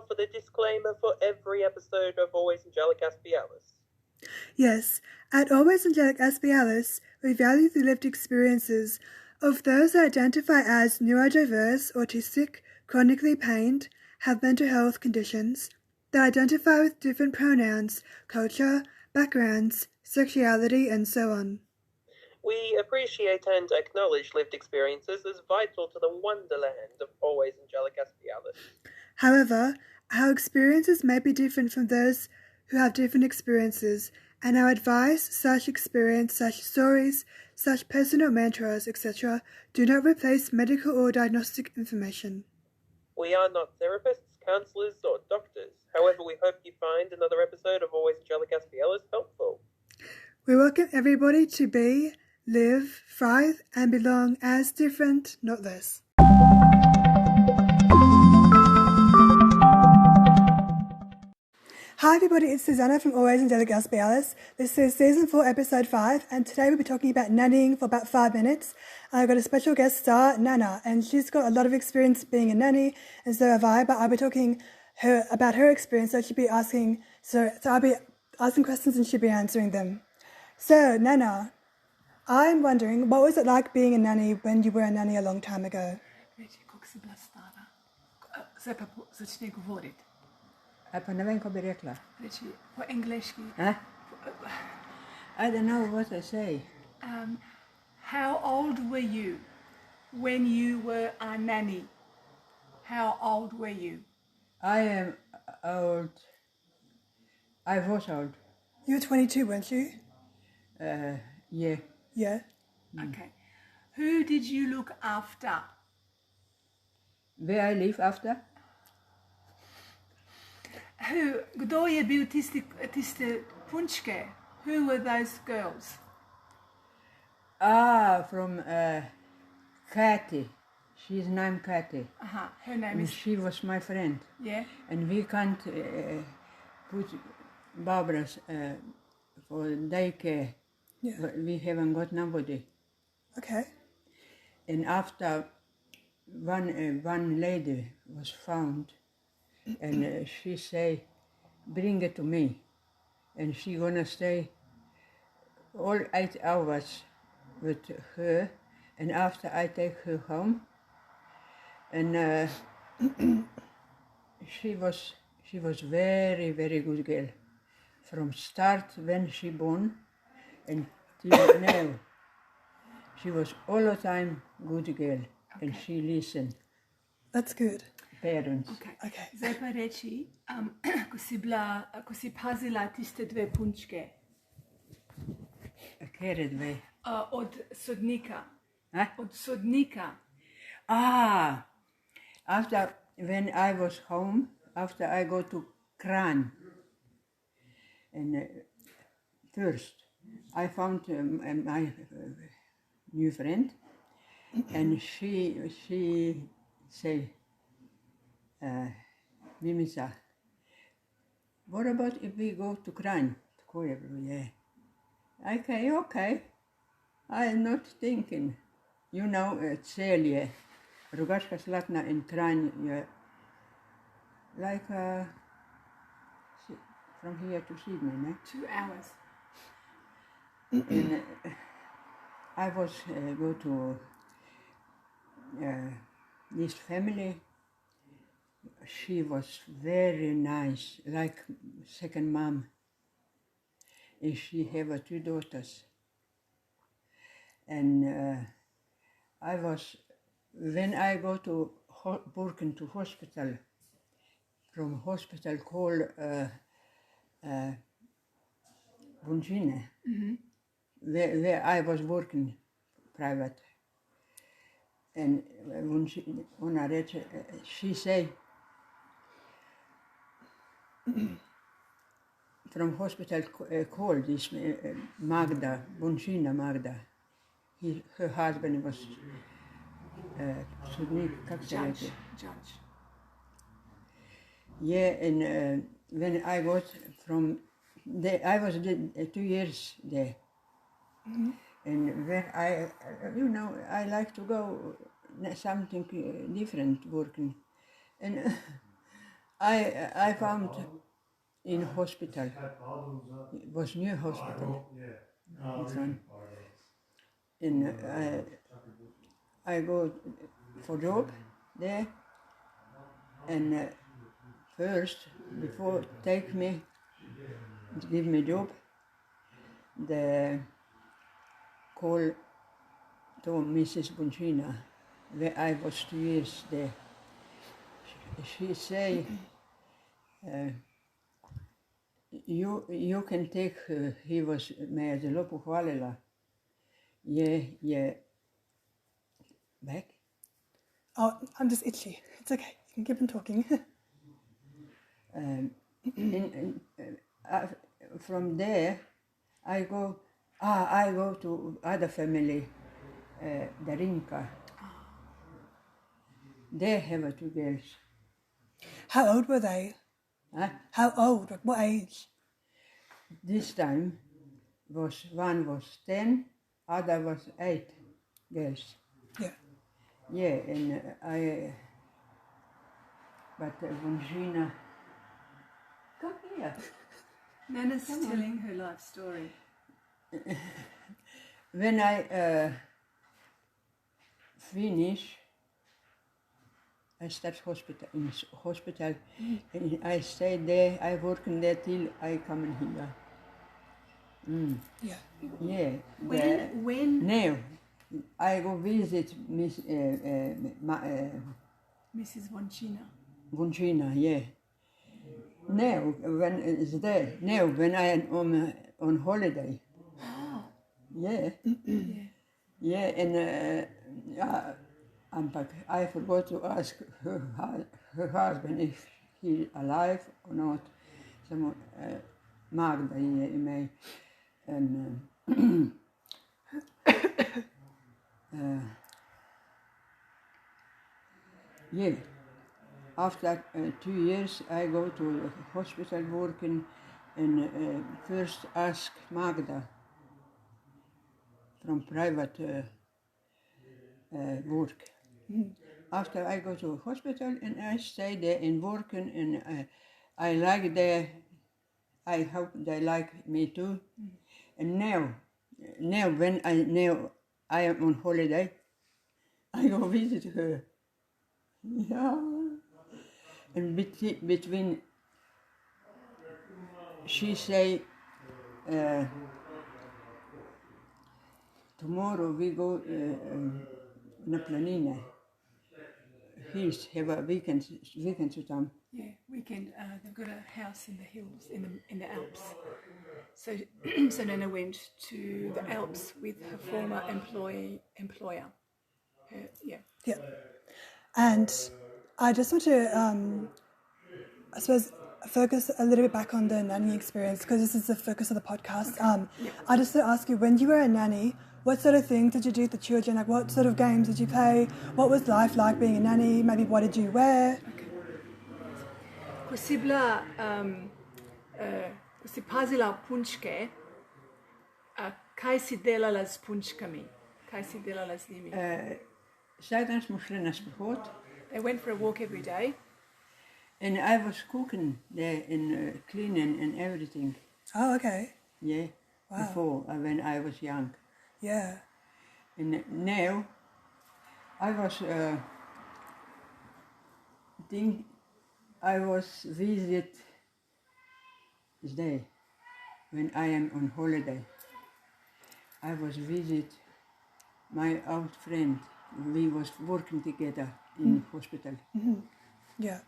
for the disclaimer for every episode of Always Angelic Aspie? Yes, at Always Angelic Aspie, we value the lived experiences of those that identify as neurodiverse, autistic, chronically pained, have mental health conditions, that identify with different pronouns, culture, backgrounds, sexuality, and so on. We appreciate and acknowledge lived experiences as vital to the wonderland of Always Angelic Aspie. However, our experiences may be different from those who have different experiences, and our advice, experience, stories, personal mantras, etc. do not replace medical or diagnostic information. We are not therapists, counsellors, or doctors. However, we hope you find another episode of Always Angelic Aspie helpful. We welcome everybody to be, live, thrive, and belong as different, not less. Hi everybody, it's Susannah from Always Angelic Aspie. This is Season 4, Episode 5, and today we'll be talking about nannying for about 5 minutes. I've got a special guest star, Nana, and she's got a lot of experience being a nanny, and so have I, but I'll be talking about her experience, so I'll be asking questions and she'll be answering them. So, Nana, I'm wondering, what was it like being a nanny when you were a nanny a long time ago? Pa ne vem, ko bi rekla. Reči po angliški. I don't know what I say. How old were you when you were a nanny? How old were you? I am old. I was old. You were 22, weren't you? Yeah. Yeah. Okay. Who did you look after? Where I live after? Kdo je bil tiste punčke? Who were those girls? From Kathy. She's named Kathy. Her name And is... she was my friend. Yeah? And we can't put Barbara's for daycare. Yeah. But we haven't got nobody. Okay. And after one lady was found, and she say, bring it to me. And she gonna stay all 8 hours with her. And after I take her home, and she was very, very good girl. From start when she born until now. She was all the time good girl. Okay. And she listened. That's good. Parents. Okay. Zdaj pa reči, ko si pazila tiste dve punčke. Katere dve? Od sodnika. Od sodnika. After when I was home, after I go to Kran, and first I found my new friend, and she say, Mimisa, what about if we go to Kran? Yeah. Okay. I'm not thinking. You know, Celje, Rogaška Slatna and Kran, like from here to Sydney, ne? 2 hours. And I was go to this family. She was very nice, like second mom. And she have 2 daughters. And when I go to Burken to hospital, from hospital called Bunjine, where I was working private. And she say, from hospital called this Magda, Bunjina Magda. Her husband was Judge. Yeah, and when I got from there, I was 2 years there. Mm-hmm. And when I like to go something different working. And I found in hospital. It was new hospital. And I go for job there, and first, before take me, give me job, the call to Mrs. Bonchina, where I was 2 years there. She say, you can take her. He was me je zelo pohvalila. Je back. Oh, I'm just itchy. It's okay. You can keep on talking. From there, I go to other family, Darinka. They have 2 girls. How old were they? Huh? How old? Like, what age? This time one was 10, other was 8 girls. Yeah. Yeah, and but Bonjina, come here. Nana's telling her life story. When I finish, I start hospital, and I stay there. I work in there till I come in here. Yeah. Yeah. When Now I go visit Mrs. Bonchina. Bonchina, yeah. Now when it's there. Now when I am on holiday. Oh. Yeah. Yeah. Yeah, and I forgot to ask her husband if he's alive or not. Some Magda ime, and yeah. After 2 years, I go to a hospital working, and first ask Magda from private work. After I go to a hospital and I stay there and working, and I like there. I hope they like me too. And now when I am on holiday, I go visit her. Yeah. And between she say, tomorrow we go na planine. Hills have a weekend with them. Yeah, weekend. They've got a house in the hills, in the Alps. So, so Nana went to the Alps with her former employer. Yeah. Yeah. And I just want to, I suppose, focus a little bit back on the nanny experience, because this is the focus of the podcast. I just want to ask you, when you were a nanny, what sort of things did you do with the children? Like, what sort of games did you play? What was life like being a nanny? Maybe what did you wear? Ko si bila, ko si pazila punčke, kaj si delala s punčkami? Kaj si delala z njimi? Vsak dan smo šli na sprehod. They went for a walk every day. And I was cooking there and cleaning and everything. Oh, okay. Yeah. Wow. Before, when I was young. Yeah. And now, I was visit this day when I am on holiday. I was visit my old friend. We was working together in hospital. Mm-hmm. Yeah.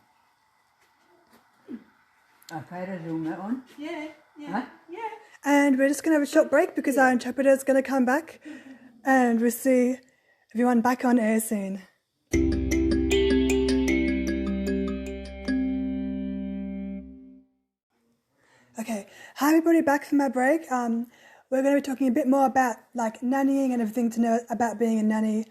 Kan je zoomen on? Yeah, Huh? yeah. And we're just going to have a short break because our interpreter is going to come back, and we'll see everyone back on air soon. Okay, hi everybody, back from our break. We're going to be talking a bit more about like nannying and everything to know about being a nanny,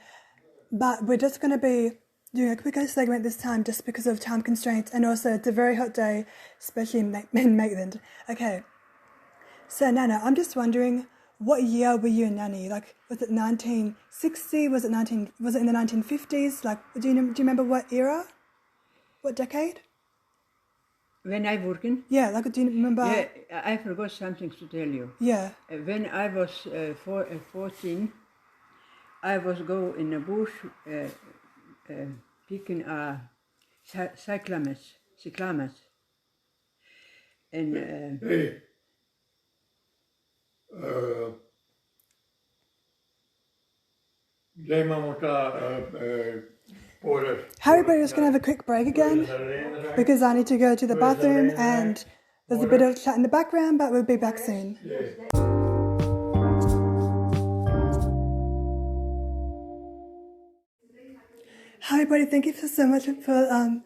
but we're just going to be doing a quicker segment this time just because of time constraints, and also it's a very hot day, especially in Maitland. Okay, so Nana, I'm just wondering, what year were you a nanny? Like, was it 1960? Was it in the 1950s? Like, do you remember what era? What decade? when I working, Yeah, like do you remember? yeah, I forgot something to tell you. Yeah. When I was 14, I was go in the bush picking cyclames, and Hey, gdje imamo ta porez? Hi everybody, just gonna have a quick break again because I need to go to the bathroom and there's a bit of chat in the background, but we'll be back soon. Hi everybody, thank you so much for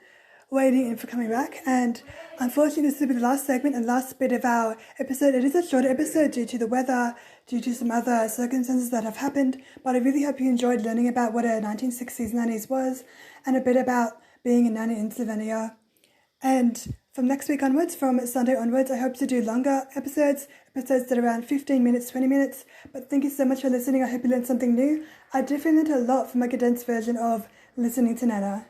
waiting and for coming back. And unfortunately, this will be the last segment and last bit of our episode. It is a shorter episode due to the weather, due to some other circumstances that have happened. But I really hope you enjoyed learning about what a 1960s nannies was and a bit about being a nanny in Slovenia. And from next week onwards, from Sunday onwards, I hope to do longer episodes that are around 15 minutes, 20 minutes. But thank you so much for listening. I hope you learned something new. I definitely learned a lot from my condensed version of listening to Nana.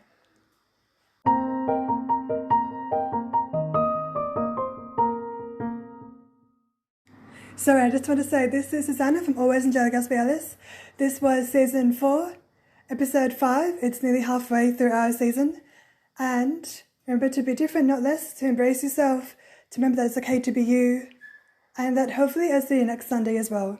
Sorry, I just want to say this is Susannah from Always Angelic Aspie. This was season 4, episode 5. It's nearly halfway through our season. And remember to be different, not less, to embrace yourself, to remember that it's okay to be you, and that hopefully I'll see you next Sunday as well.